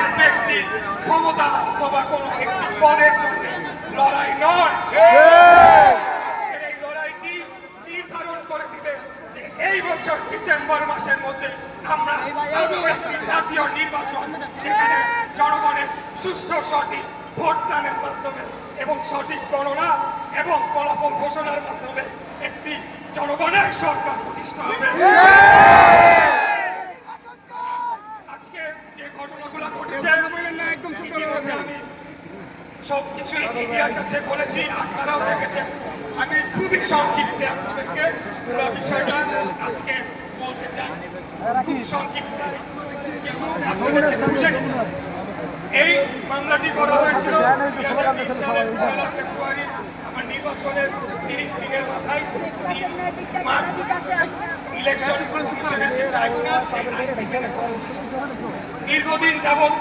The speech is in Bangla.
এক ব্যক্তি ক্ষমতা অথবা কোনো একটি পদের জন্য লড়াই নয়। এই লড়াইটি নির্ধারণ করে দিবে যে এই বছর ডিসেম্বর মাসের মধ্যে আমরা আদৌ একটি জাতীয় নির্বাচন, যেখানে জনগণের সুষ্ঠু সঠিক ভোটদানের মাধ্যমে এবং সঠিক গণনা এবং ফলাফল ঘোষণার মাধ্যমে একটি জনগণের সরকার প্রতিষ্ঠা হবে। আজকে যে ঘটনাগুলো ঘটেছে আমি সবকিছুই মিডিয়ার কাছে বলেছি, আপনারাও দেখেছেন। আমি খুবই সংক্ষিপ্তে আপনাদেরকে পুরো বিষয়টা আজকে বলতে চাই, খুব সংক্ষিপ্ত। এই মামলাটি করা হয়েছিল 2020 সালের 1 ফেব্রুয়ারি আমার নির্বাচনের 30 দিনের মাথায় 3 মার্চ ইলেকশন কমিশনের যে ট্রাইব্যুনাল সেই দীর্ঘদিন যাবত